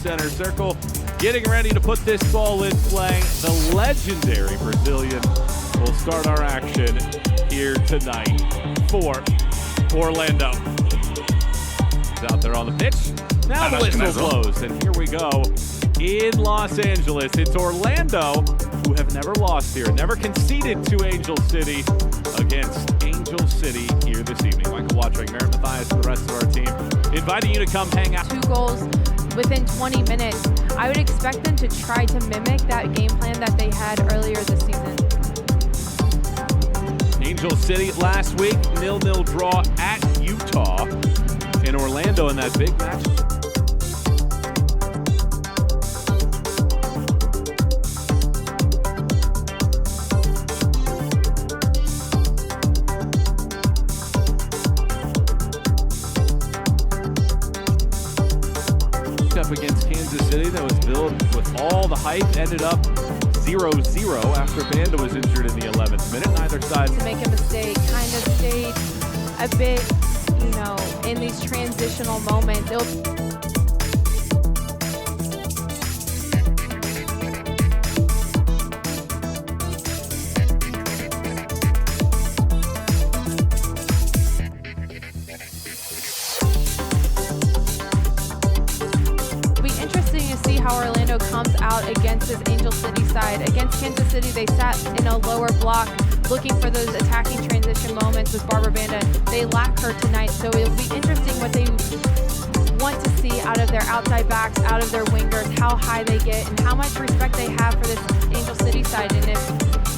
center circle, getting ready to put this ball in play. The legendary Brazilian will start our action here tonight for Orlando. He's out there on the pitch. Now the whistle blows, and here we go in Los Angeles. It's Orlando, who have never lost here, never conceded to Angel City, against Angel City here this evening. Michael Watring, Merritt Mathias, and the rest of our team inviting you to come hang out. 2 goals within 20 minutes. I would expect them to try to mimic that game plan that they had earlier this season. Angel City last week, 0-0 draw at Utah. In Orlando in that big match. Up against Kansas City, that was built with all the hype, ended up 0-0 after Banda was injured in the 11th minute. Neither side to make a mistake, kind of stayed a bit, you know, in these transitional moments. How Orlando comes out against this Angel City side. Against Kansas City, they sat in a lower block looking for those attacking transition moments with Barbara Banda. They lack her tonight, so it'll be interesting what they want to see out of their outside backs, out of their wingers, how high they get, and how much respect they have for this Angel City side. And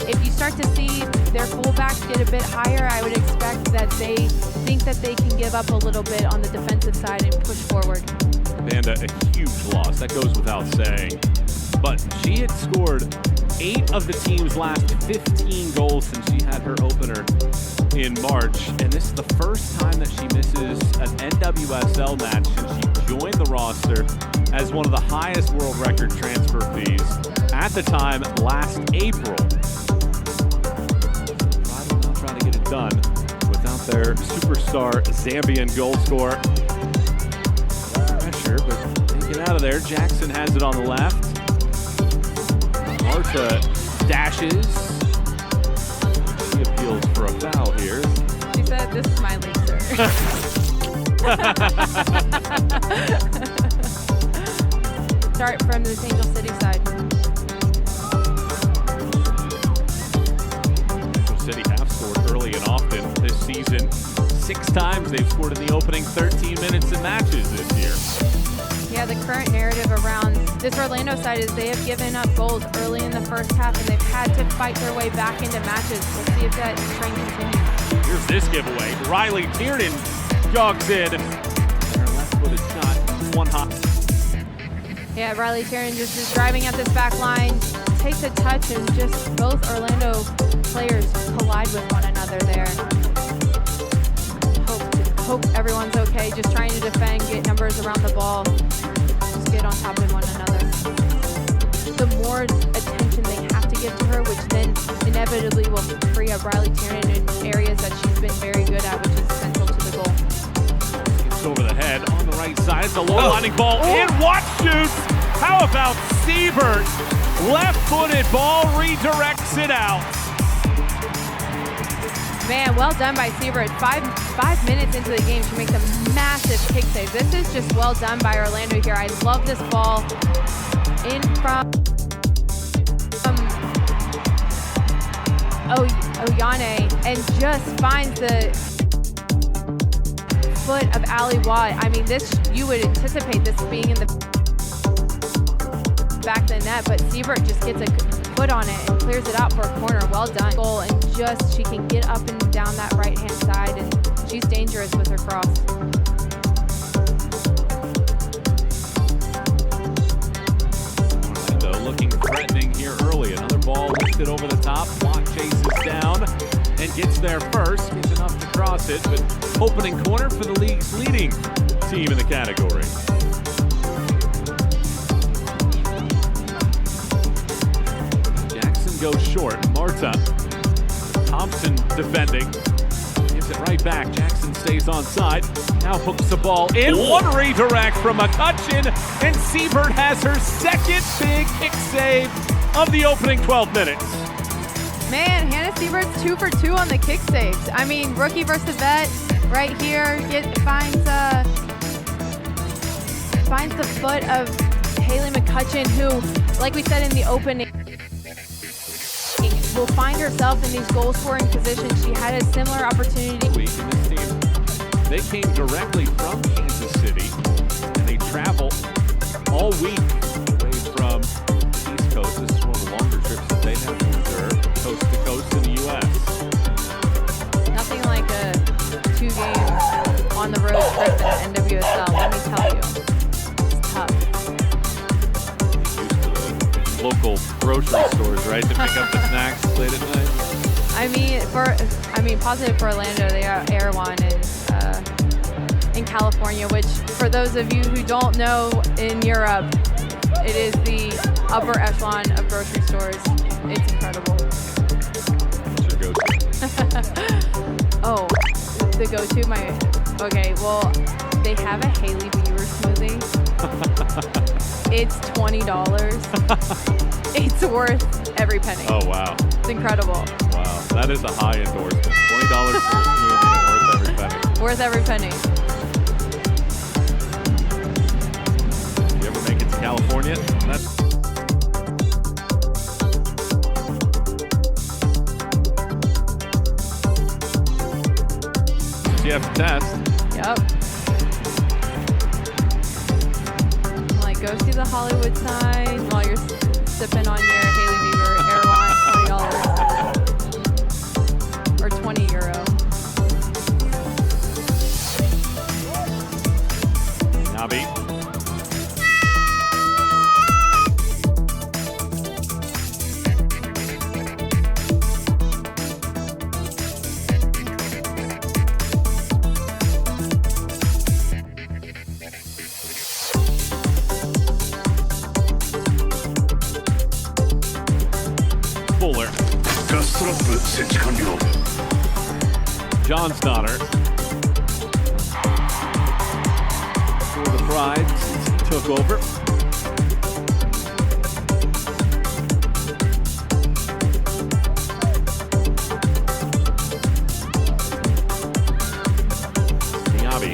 if you start to see their fullbacks get a bit higher, I would expect that they think that they can give up a little bit on the defensive side and push forward. Banda, a huge loss, that goes without saying. But she had scored 8 of the team's last 15 goals since she had her opener in March. And this is the first time that she misses an NWSL match since she joined the roster as one of the highest world record transfer fees at the time last April. Pride will now try to get it done without their superstar Zambian goal scorer. But take it out of there. Jackson has it on the left. Marta dashes. She appeals for a foul here. She said, "This is my league, sir." Start from the Angel City side. Angel City have scored early and often this season. 6 times they've scored in the opening 13 minutes in matches this year. Yeah, the current narrative around this Orlando side is they have given up goals early in the first half, and they've had to fight their way back into matches. We'll see if that trend continues. Here's this giveaway. Riley Tiernan jogs in. And her left-footed shot, one hop. Yeah, Riley Tiernan just is driving at this back line, takes a touch, and just both Orlando players collide with one another there. Hope everyone's okay, just trying to defend, get numbers around the ball, just get on top of one another. The more attention they have to give to her, which then inevitably will free up Riley Tiernan in areas that she's been very good at, which is central to the goal. It's over the head on the right side. It's a low-lining ball in. What shoots? How about Siebert? Left-footed ball redirects it out. Man, well done by Siebert. Five minutes into the game, she makes a massive kick save. This is just well done by Orlando here. I love this ball in from Oyane, and just finds the foot of Ali Watt. I mean, this, you would anticipate this being in the back of the net, but Siebert just gets a foot on it and clears it out for a corner. Well done. Goal, and just she can get up and down that right-hand side, and she's dangerous with her cross. Orlando looking threatening here early. Another ball lifted over the top. Block chases down and gets there first. Gets enough to cross it, but opening corner for the league's leading team in the category. Jackson goes short. Marta. Thompson defending. Gives it right back. Jackson stays on side. Now hooks the ball in. One redirect from McCutcheon, and Siebert has her second big kick save of the opening 12 minutes. Man, Hannah Siebert's 2 for 2 on the kick saves. I mean, rookie versus vet right here. Finds the foot of Haley McCutcheon, who, like we said in the opening, will find herself in these goal-scoring positions. She had a similar opportunity. Week in this team, they came directly from Kansas City, and they travel all week away from the East Coast. This is one of the longer trips that they have to endure, coast to coast in the U.S. Nothing like a 2-game on the road trip in NWSL, let me tell you. It's tough. Used to the local grocery stores, right, to pick up the snacks late at night? Positive for Orlando, they are Erewhon in California, which for those of you who don't know, in Europe, it is the upper echelon of grocery stores. It's incredible. What's your go-to? Oh, the go-to, okay, well, they have a Haley Beaver smoothie. It's $20. It's worth every penny. Oh, wow. It's incredible. Wow, that is a high endorsement. $20 for a smoothie and worth every penny. Worth every penny. You ever make it to California? You have to test. Yep. Like, go see the Hollywood sign while you're sipping on your Haley Beaver Erewhon, $20 or €20. Nabi. Fuller. John's daughter. For the Pride since he took over. Niabi.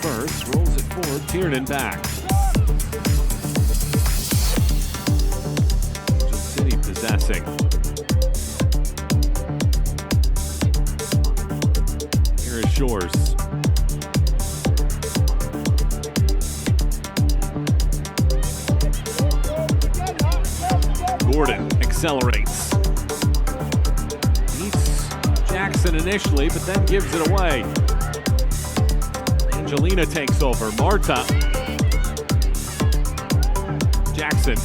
First rolls it forward. Tiernan back. City possessing. Here is Shores. Gordon accelerates. Beats Jackson initially, but then gives it away. Angelina takes over. Marta. Jackson.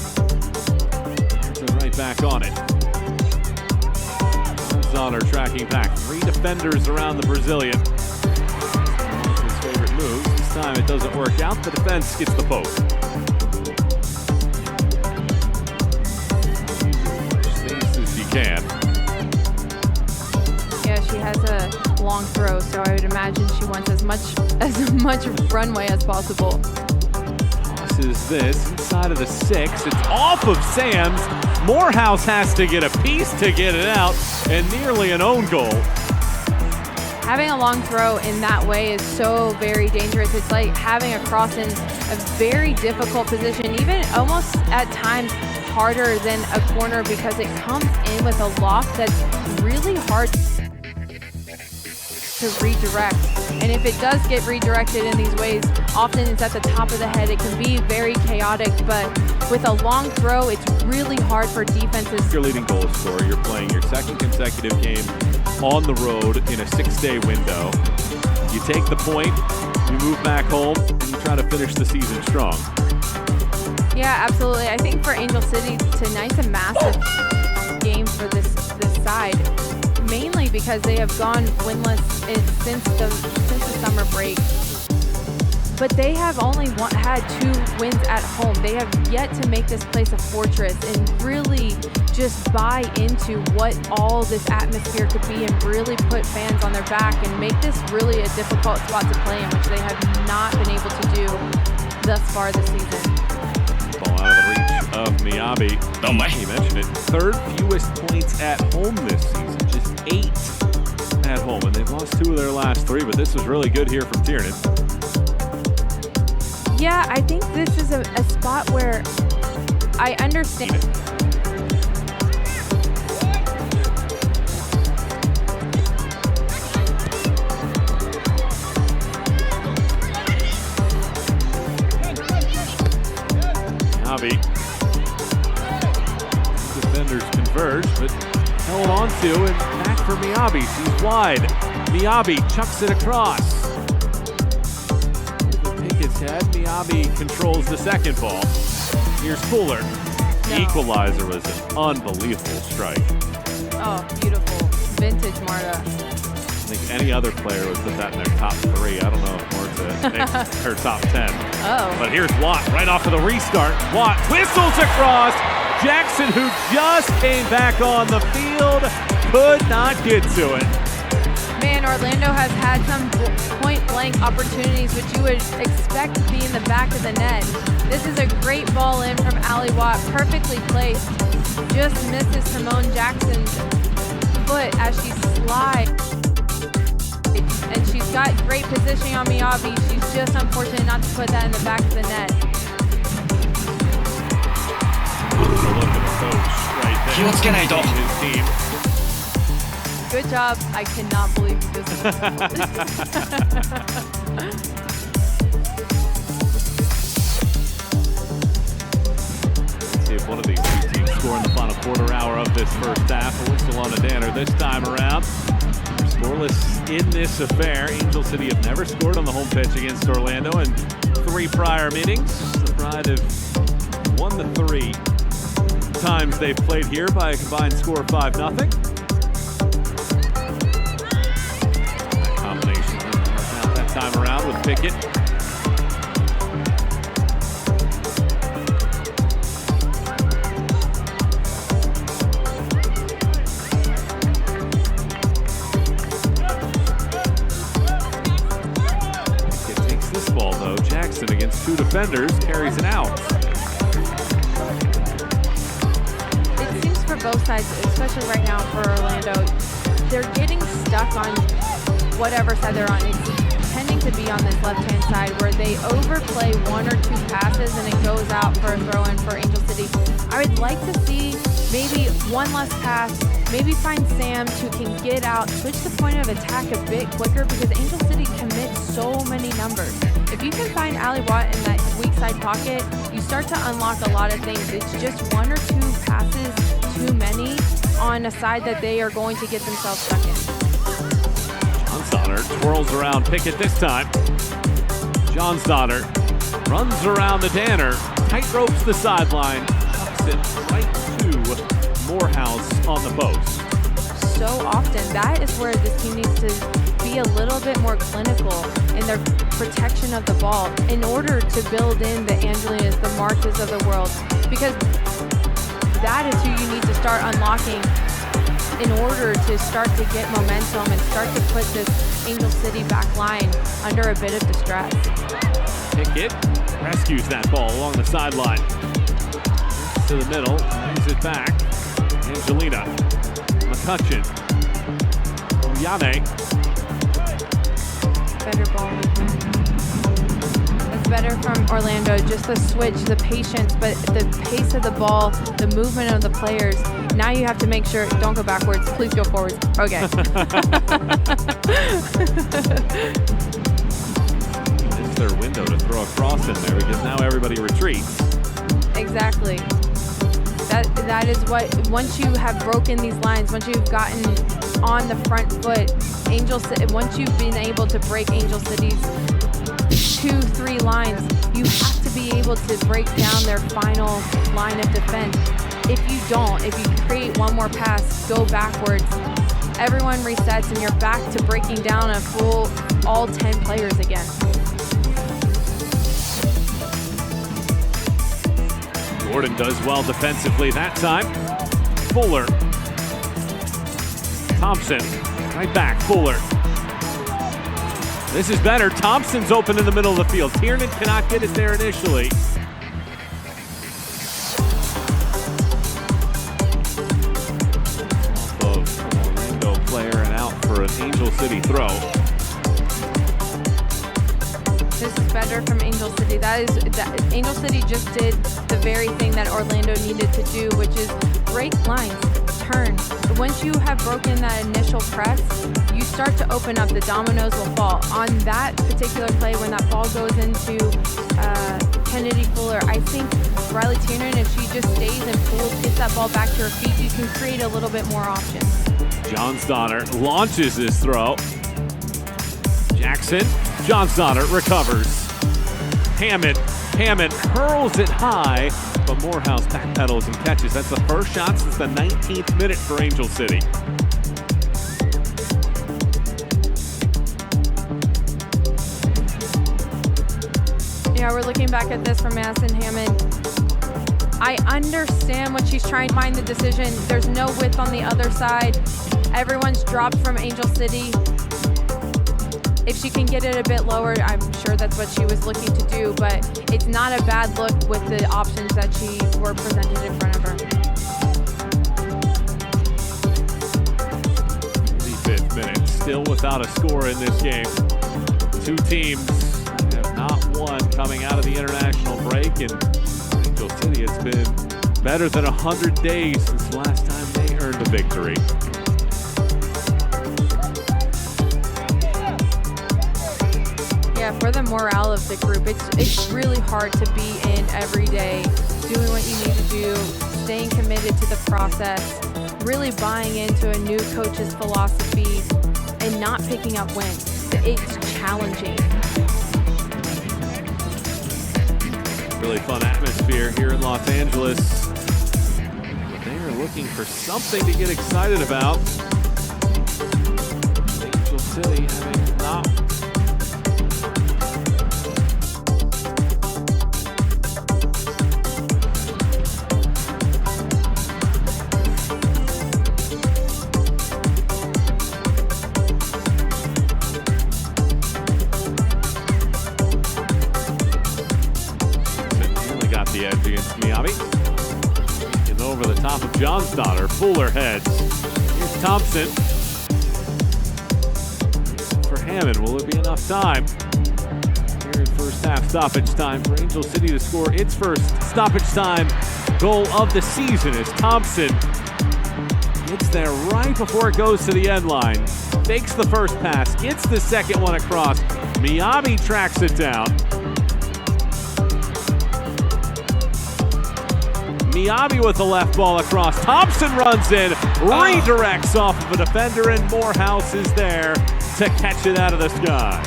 Right back on it. Zonner tracking back. 3 defenders around the Brazilian. His favorite move. This time it doesn't work out. The defense gets the poke. Stays as she can. Yeah, she has a long throw, so I would imagine she wants as much runway as possible. Tosses this inside of the 6. It's off of Sams. Morehouse has to get a piece to get it out, and nearly an own goal. Having a long throw in that way is so very dangerous. It's like having a cross in a very difficult position, even almost at times harder than a corner, because it comes in with a loft that's really hard to redirect. And if it does get redirected in these ways, often it's at the top of the head. It can be very chaotic, but with a long throw, it's really hard for defenses. Your leading goal scorer, you're playing your second consecutive game on the road in a 6-day window. You take the point, you move back home, and you try to finish the season strong. Yeah, absolutely. I think for Angel City, tonight's a massive game for this side, mainly because they have gone winless since the summer break. but they have only had 2 wins at home. They have yet to make this place a fortress and really just buy into what all this atmosphere could be and really put fans on their back and make this really a difficult spot to play in, which they have not been able to do thus far this season. Ball out of the reach of Miyabi. He mentioned it. 3rd fewest points at home this season, just 8 at home. And they've lost 2 of their last 3, but this was really good here from Tiernan. Yeah, I think this is a spot where I understand. Miyabi. Defenders converge, but held on to and back for Miyabi. She's wide. Miyabi chucks it across. Pickett's head. Miyabi controls the second ball. Here's Fuller. The equalizer was an unbelievable strike. Oh, beautiful. Vintage Marta. I think any other player would put that in their top 3. I don't know if Marta makes her top 10. Oh. But here's Watt right off of the restart. Watt whistles across. Jackson, who just came back on the field, could not get to it. Man, Orlando has had some point-blank opportunities, which you would expect to be in the back of the net. This is a great ball in from Allie Watt, perfectly placed. Just misses Simone Jackson's foot as she slides. And she's got great positioning on Miyabi. She's just unfortunate not to put that in the back of the net. Look at the coach right there. His team. Good job. I cannot believe you just Let's see if one of these 2 teams score in the final quarter hour of this first half. A whistle on a Danner this time around. Scoreless in this affair. Angel City have never scored on the home pitch against Orlando in 3 prior meetings. The Pride have won the 3 times they've played here by a combined score of 5-0. That combination working out that time around with Pickett. Pickett takes this ball though. Jackson against 2 defenders carries it out. Both sides, especially right now for Orlando, they're getting stuck on whatever side they're on. It's tending to be on this left-hand side where they overplay 1 or 2 passes and it goes out for a throw-in for Angel City. I would like to see maybe 1 less pass, maybe find Sam who can get out, switch the point of attack a bit quicker because Angel City commits so many numbers. If you can find Allie Watt in that weak side pocket, you start to unlock a lot of things. It's just 1 or 2 passes too many on a side that they are going to get themselves stuck in. Johnsdottir twirls around Pickett this time. Johnsdottir runs around the Danner, tight ropes the sideline, chucks it right to Morehouse on the post. So often, that is where this team needs to be a little bit more clinical in their protection of the ball in order to build in the Angelinas, the Martas of the world, because that is who you need to start unlocking in order to start to get momentum and start to put this Angel City back line under a bit of distress. Pickett rescues that ball along the sideline. To the middle, brings it back. Angelina, McCutcheon, Yane. Better ball movement. That's better from Orlando. Just the switch, the patience, but the pace of the ball, the movement of the players. Now you have to make sure, don't go backwards, please go forwards. Okay. It's their window to throw a cross in there because now everybody retreats. Exactly. That is what, once you have broken these lines, once you've gotten on the front foot, once you've been able to break Angel City's 2-3 lines, you have to be able to break down their final line of defense. If you don't, if you create one more pass, go backwards, everyone resets and you're back to breaking down a full all 10 players again. Jordan does well defensively that time. Fuller. Thompson. Right back. Fuller. This is better. Thompson's open in the middle of the field. Tiernan cannot get it there initially. Off of an Orlando player and out for an Angel City throw. This is better from Angel City. Angel City just did the very thing that Orlando needed to do, which is break lines, turn. Once you have broken that initial press, you start to open up. The dominoes will fall. On that particular play, when that ball goes into Kennedy Fuller, I think Riley Tiernan, if she just stays and pulls, gets that ball back to her feet, you can create a little bit more options. Johnsdottir launches this throw. Jackson. Johnsdottir recovers. Hammond hurls it high, but Morehouse backpedals and catches. That's the first shot since the 19th minute for Angel City. Yeah, we're looking back at this from Madison Hammond. I understand what she's trying to mind the decision. There's no width on the other side. Everyone's dropped from Angel City. If she can get it a bit lower, I'm sure that's what she was looking to do, but it's not a bad look with the options that she were presented in front of her. 35th minute, still without a score in this game. Two teams have not won coming out of the international break, and Angel City, it's been better than 100 days since the last time they earned a victory. For the morale of the group, it's really hard to be in every day, doing what you need to do, staying committed to the process, really buying into a new coach's philosophy, and not picking up wins. It's challenging. Really fun atmosphere here in Los Angeles. But they are looking for something to get excited about. Angel City having not the edge against Miyabi. Getting over the top of Johnsdottir. Fuller heads. Here's Thompson. For Hammond, will it be enough time? Here in first half stoppage time for Angel City to score its first stoppage time goal of the season as Thompson gets there right before it goes to the end line. Fakes the first pass, gets the second one across. Miyabi tracks it down. Miyabi with the left ball across. Thompson runs in, redirects off of a defender, and Morehouse is there to catch it out of the sky.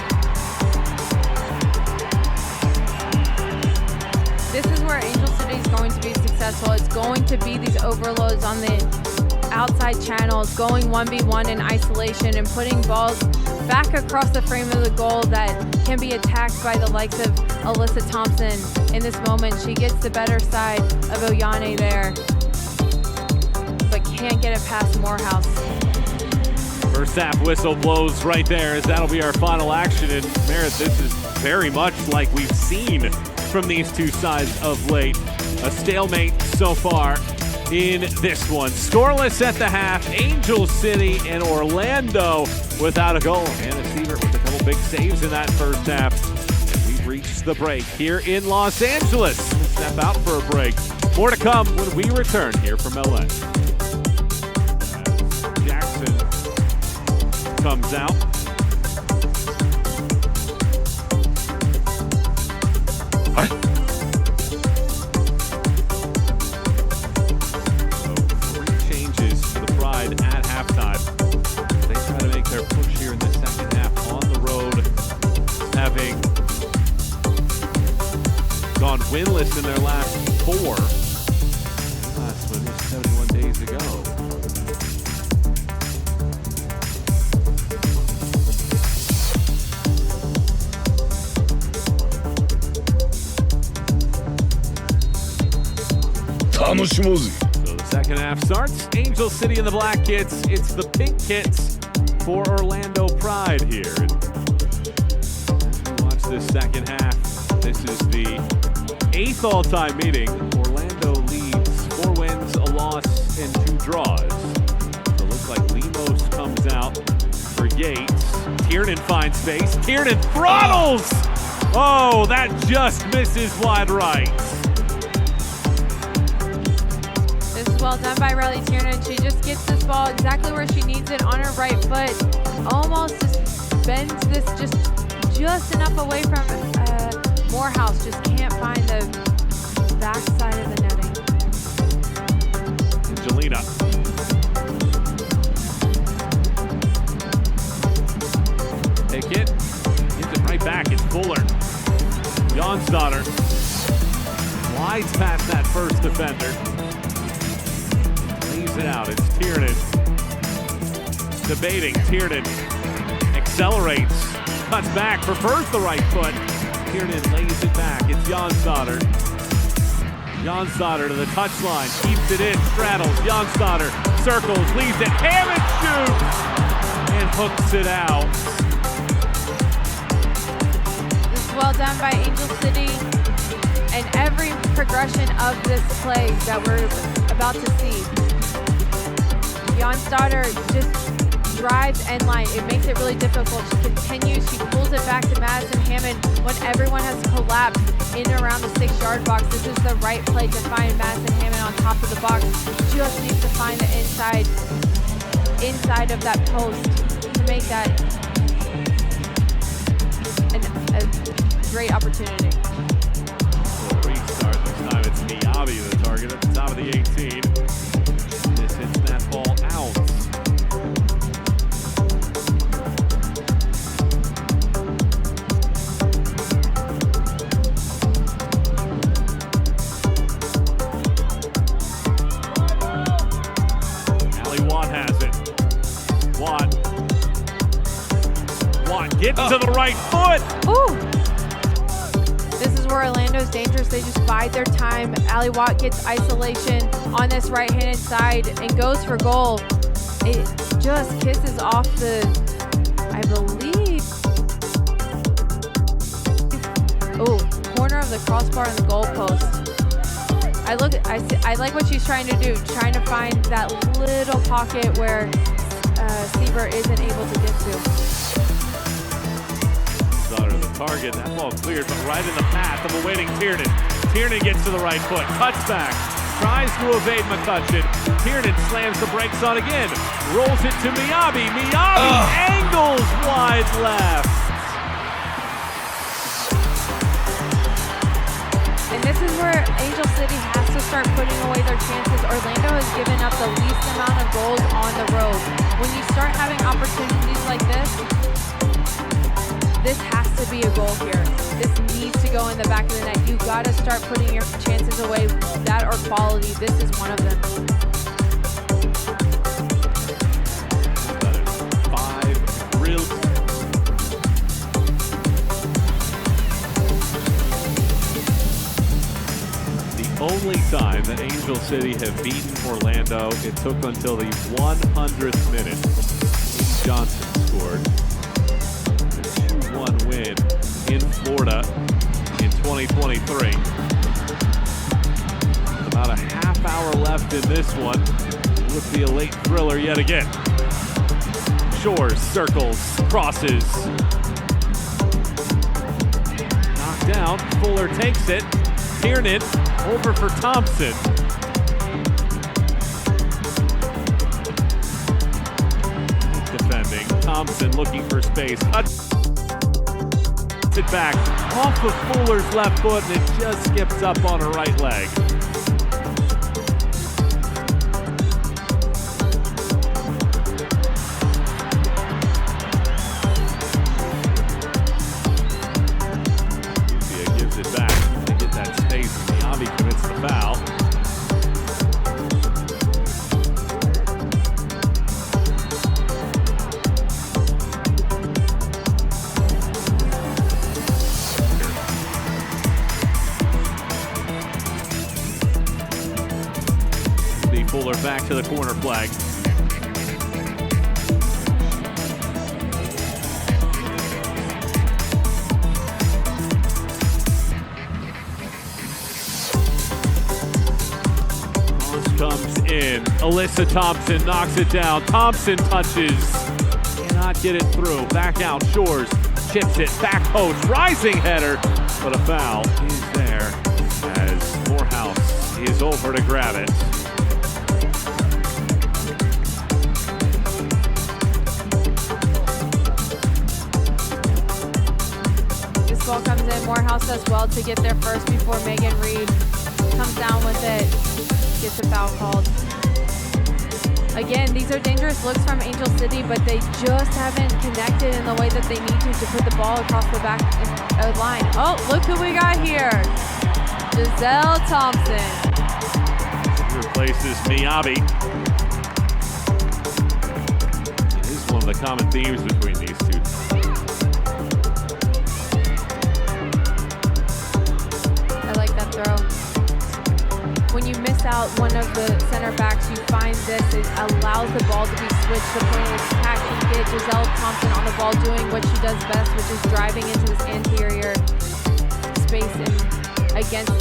This is where Angel City is going to be successful. It's going to be these overloads on the outside channels, going 1v1 in isolation and putting balls back across the frame of the goal that can be attacked by the likes of Alyssa Thompson. In this moment, she gets the better side of Oyane there, but can't get it past Morehouse. First half whistle blows right there as that'll be our final action. And Merritt, this is very much like we've seen from these two sides of late. A stalemate so far in this one. Scoreless at the half. Angel City and Orlando without a goal. Hannah Sievert with a couple big saves in that first half. And we've reached the break here in Los Angeles. We'll step out for a break. More to come when we return here from LA. As Jackson comes out. Gone winless in their last four. Last win was 71 days ago. 楽しもうぜ。 So the second half starts. Angel City and the Black Kits. It's the Pink Kits for Orlando Pride here. Watch this second half. This is the 8th all-time meeting. Orlando leads 4 wins, a loss, and 2 draws. So it looks like Lemos comes out for Yates. Tiernan finds space. Tiernan throttles! Oh, that just misses wide right. This is well done by Riley Tiernan. She just gets this ball exactly where she needs it on her right foot. Almost just bends this just enough away from Morehouse. Just can't find the backside of the netting. Angelina. Take it. Gives it right back. It's Fuller. Jonsdottir slides past that first defender. Leaves it out. It's Tiernan. Debating. Tiernan accelerates. Cuts back. Prefers the right foot. Tiernan lays it back. It's Jonsdottir. Jonsdottir to the touchline. Keeps it in. Straddles. Jonsdottir circles. Leaves it. Hammond shoots. And hooks it out. Well done by Angel City, and every progression of this play that we're about to see. Jonsdottir just drives end line. It makes it really difficult. She continues, she pulls it back to Madison Hammond when everyone has collapsed in and around the 6-yard box. This is the right play to find Madison Hammond on top of the box. Just needs to find the inside of that post to make that a great opportunity. Restart. This time it's Miyabi the target at the top of the 18. This hits that ball out. Allie Watt has it. Watt getting to the right foot. Ooh! This is where Orlando's dangerous. They just bide their time. Allie Watt gets isolation on this right-handed side and goes for goal. It just kisses off the, I believe, corner of the crossbar and the goalpost. I like what she's trying to do, trying to find that little pocket where Seaver isn't able to get to. Target, that ball cleared, but right in the path of awaiting Tiernan. Tiernan gets to the right foot, cuts back, tries to evade McCutcheon. Tiernan slams the brakes on again, rolls it to Miyabi. Miyabi angles wide left. And this is where Angel City has to start putting away their chances. Orlando has given up the least amount of goals on the road. When you start having opportunities like this has to be a goal here. This needs to go in the back of the net. You got to start putting your chances away, that or quality. This is one of them. 5 real. The only time that Angel City have beaten Orlando, it took until the 100th minute. Katie Johnson scored. 2-1 win in Florida in 2023. About a half hour left in this one. Would be a late thriller yet again. Shores, circles, crosses. Knocked down. Fuller takes it. Tiernan over for Thompson. Defending. Thompson looking for space. It back off of Fuller's left foot, and it just skips up on her right leg. Lucia gives it back to get that space. Miyabi commits the foul. Fuller back to the corner flag. Comes in. Alyssa Thompson knocks it down. Thompson touches. Cannot get it through. Back out. Shores chips it. Back post. Rising header. But a foul is there as Morehouse is over to grab it. This ball comes in. Morehouse does well to get there first before Megan Reed comes down with it. Gets a foul called. Again, these are dangerous looks from Angel City, but they just haven't connected in the way that they need to put the ball across the back line. Oh, look who we got here. Giselle Thompson. She replaces Miyabi. It is one of the common themes between these two. I like that throw. When you miss out one of the center backs, you find this. It allows the ball to be switched to point of attack and get Giselle Thompson on the ball doing what she does best, which is driving into this anterior space against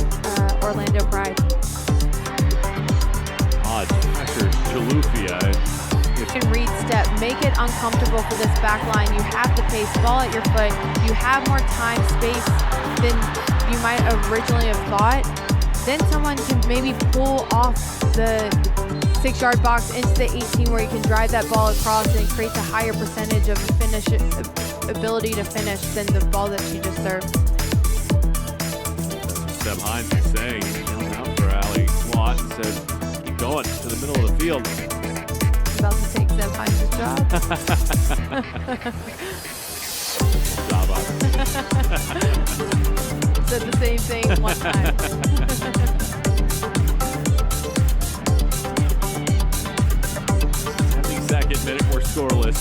Orlando Pride. Odd pressure, Chalufia. You can read step, make it uncomfortable for this back line. You have the pace, ball at your foot. You have more time, space than you might originally have thought. Then someone can maybe pull off the 6-yard box into the 18 where you can drive that ball across and create a higher percentage of ability to finish than the ball that she just served. Seb Hines is saying, yelling out for Allie Watt and said, keep going to the middle of the field. About to take Seb Hines' job. Job on. Said the same thing one time. 72nd minute, we're scoreless.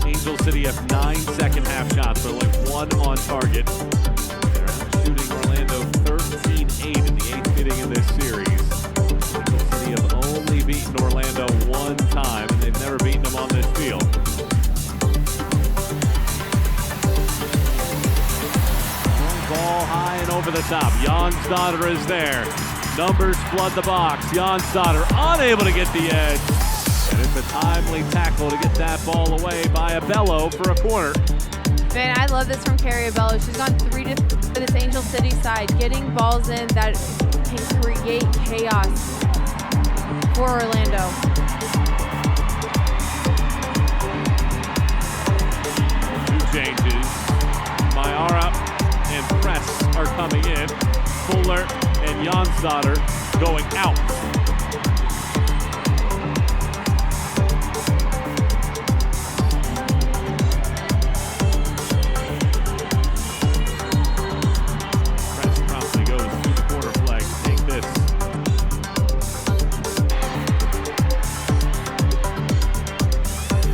Angel City have 9 second-half shots, but only 1 on target. They're out shooting Orlando 13-8 in the 8th inning in this series. Angel City have only beaten Orlando 1 time, and they've never beaten them on this field. Ball high and over the top. Jonsdottir is there. Numbers flood the box. Jonsdottir unable to get the edge. And it's a timely tackle to get that ball away by Abello for a corner. Man, I love this from Carrie Abello. She's gone 3 to this Angel City side, getting balls in that can create chaos for Orlando. Two changes. Mayara and Press are coming in. Fuller and Jonsdottir going out. Press promptly goes to the corner flag to take this.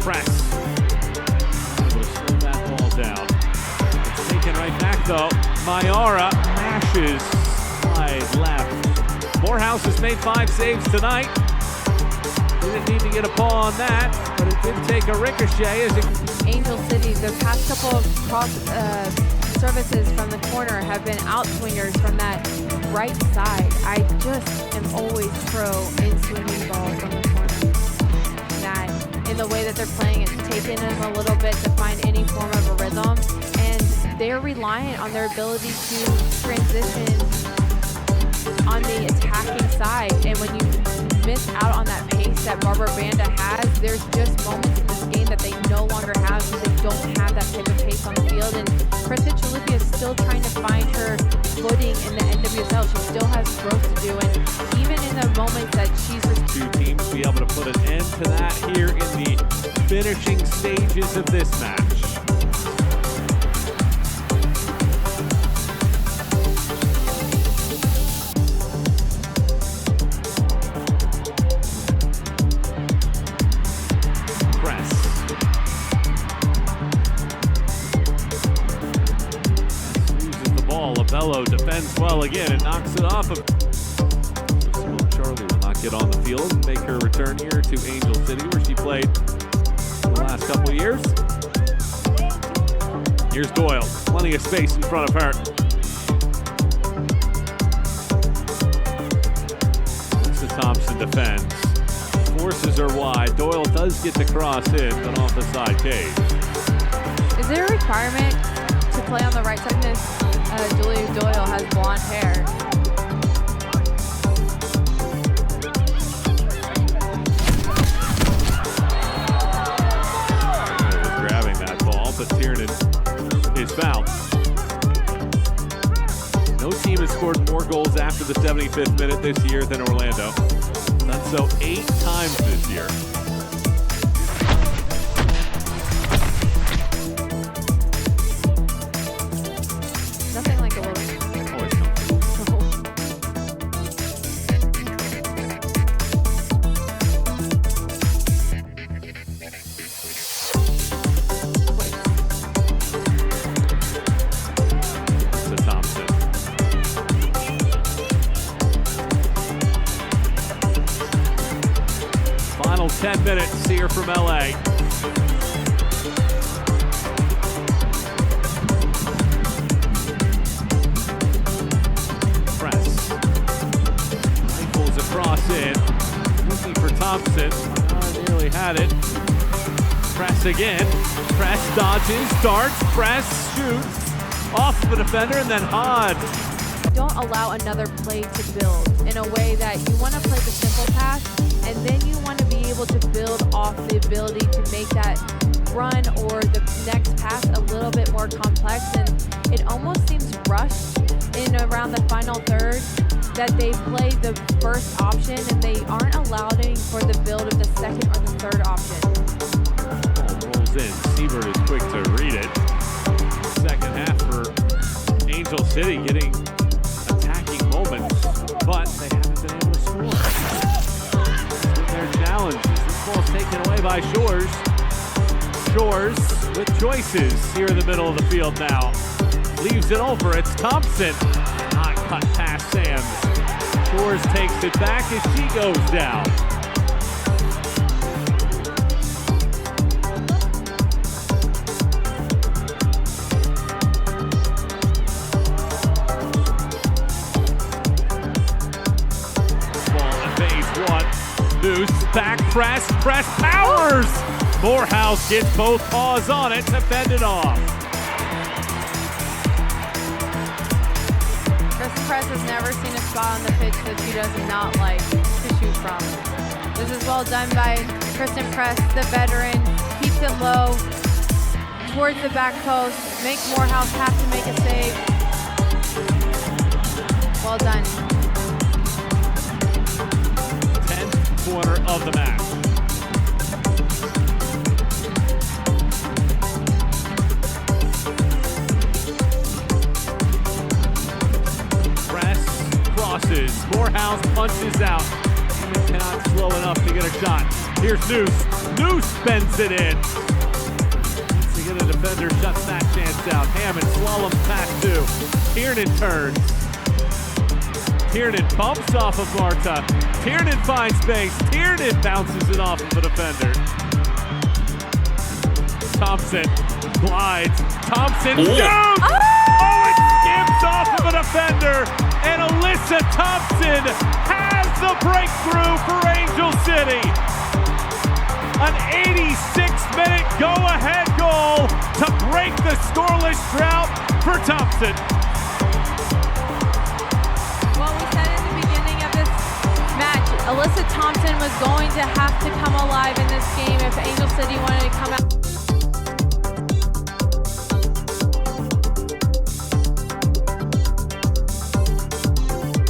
Press able to slow that ball down. Taken right back though. Mayara mashes slide left. Morehouse has made 5 saves tonight. Didn't need to get a paw on that, but it did take a ricochet as it. Angel City, the past couple of cross services from the corner have been out swingers from that right side. I just am always pro in swinging balls from the corner. That in the way that they're playing, it's taken them a little bit to find any form of a rhythm, and they're reliant on their ability to transition on the attacking side. And when you miss out on that pace that Barbara Banda has, there's just moments in this game that they no longer have because they don't have that type of pace on the field. And Kristen Chalufia is still trying to find her footing in the NWSL. She still has growth to do, and even in the moments that she's Two teams be able to put an end to that here in the finishing stages of this match. Abello defends well again and knocks it off of Charlie will knock get on the field and make her return here to Angel City, where she played the last couple of years. Here's Doyle, plenty of space in front of her. Alyssa Thompson defends, forces her wide. Doyle does get the cross in, but off the side cage. Is there a requirement to play on the right side? Julia Doyle has blonde hair. Grabbing that ball, but Tiernan is fouled. No team has scored more goals after the 75th minute this year than Orlando. Done so 8 times this year. Nothing like a little. Always comfortable. To Thompson. Final 10 minutes here from LA. Press. Rifles across in. Looking for Thompson. Nearly had it. Press again. Press dodges, darts, press, shoots. Off of a defender, and then Hod. Don't allow another play to build in a way that you want to play the simple pass, and then you want to be able to build off the ability to make that run or the next pass a little bit more complex. And it almost seems rushed in around the final third that they play the first option and they aren't allowing for the build of the second or the third option. Ball rolls in. Siebert is quick to read it. Second half for Angel City getting attacking moments, but they haven't been able to score. That's been their challenge. This ball's taken away by Shores. Shores with choices here in the middle of the field now. Leaves it over. It's Thompson. Not cut past Sams. Shores takes it back as she goes down. Noose, back press, powers! Morehouse gets both paws on it to fend it off. Kristen Press has never seen a spot on the pitch that she does not like to shoot from. This is well done by Kristen Press, the veteran. Keeps it low towards the back post. Makes Morehouse have to make a save. Well done. Quarter of the match. Press, crosses, Morehouse punches out. Cannot slow enough to get a shot. Here's Noose. Noose bends it in. Needs to get a defender, shuts that chance out. Hammond slaloms past 2. Tiernan turns. Tiernan bumps off of Marta. Tiernan finds space. Tiernan bounces it off of a defender. Thompson glides. Thompson shoots! Oh, it skims off of a defender. And Alyssa Thompson has the breakthrough for Angel City. An 86-minute go-ahead goal to break the scoreless drought for Thompson. Alyssa Thompson was going to have to come alive in this game if Angel City wanted to come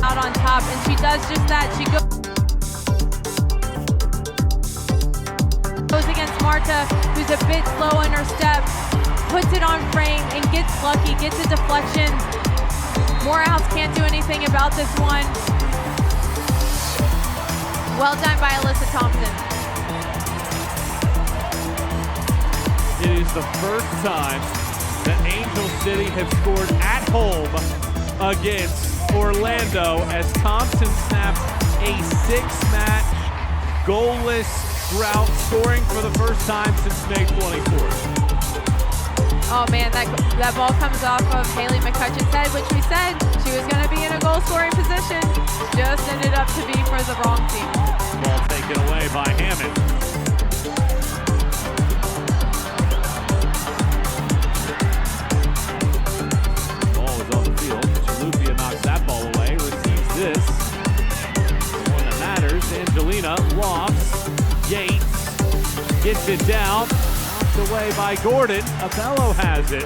out on top, and she does just that. She goes against Marta, who's a bit slow in her step, puts it on frame and gets lucky, gets a deflection. Morehouse can't do anything about this one. Well done by Alyssa Thompson. It is the first time that Angel City have scored at home against Orlando as Thompson snaps a 6-match goalless drought, scoring for the first time since May 24th. Oh man, that ball comes off of Haley McCutcheon's head, which we said she was going to be in a goal-scoring position. Just ended up to be for the wrong team. Ball taken away by Hammond. Ball is on the field. Chalupia knocks that ball away, receives this. One that matters. Angelina lofts. Yates gets it down. Away by Gordon. Abello has it.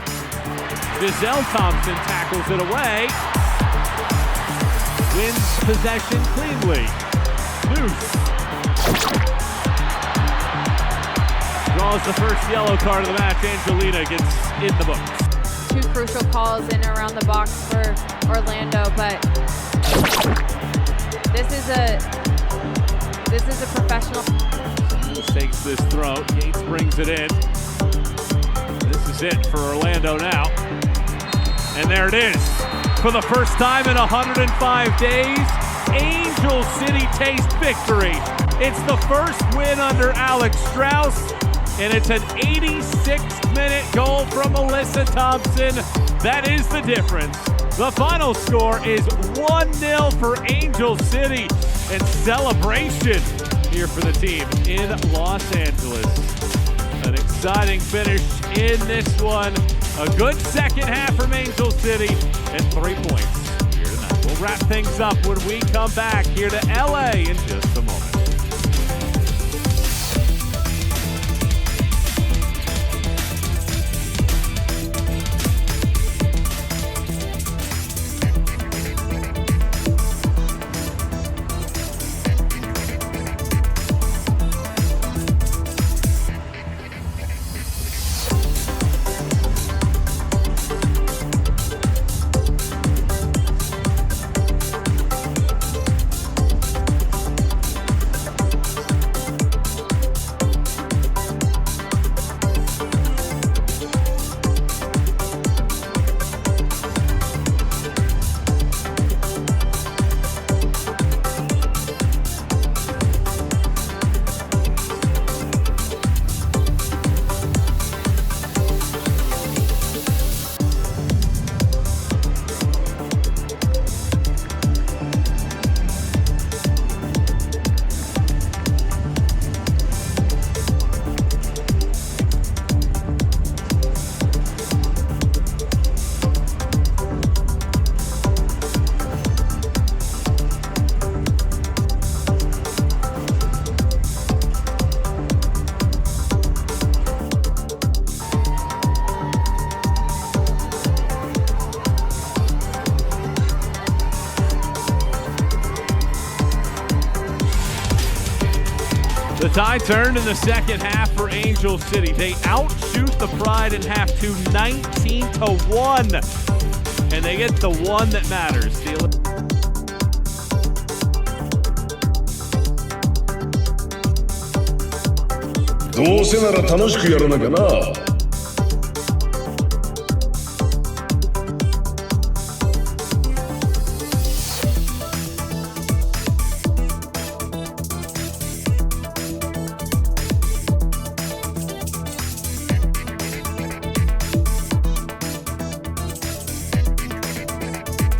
Giselle Thompson tackles it away. Wins possession cleanly. Loose. Draws the first yellow card of the match. Angelina gets in the books. Two crucial calls in and around the box for Orlando, but this is a professional. Takes this throw. Yates brings it in. This is it for Orlando now. And there it is. For the first time in 105 days, Angel City taste victory. It's the first win under Alex Strauss, and it's an 86-minute goal from Melissa Thompson. That is the difference. The final score is 1-0 for Angel City, and celebration here for the team in Los Angeles. An exciting finish in this one. A good second half from Angel City and 3 points here tonight. We'll wrap things up when we come back here to LA in just a moment. The tide turned in the second half for Angel City. They outshoot the Pride in half to 19-1. And they get the one that matters. どうせなら楽しくやらなきゃな。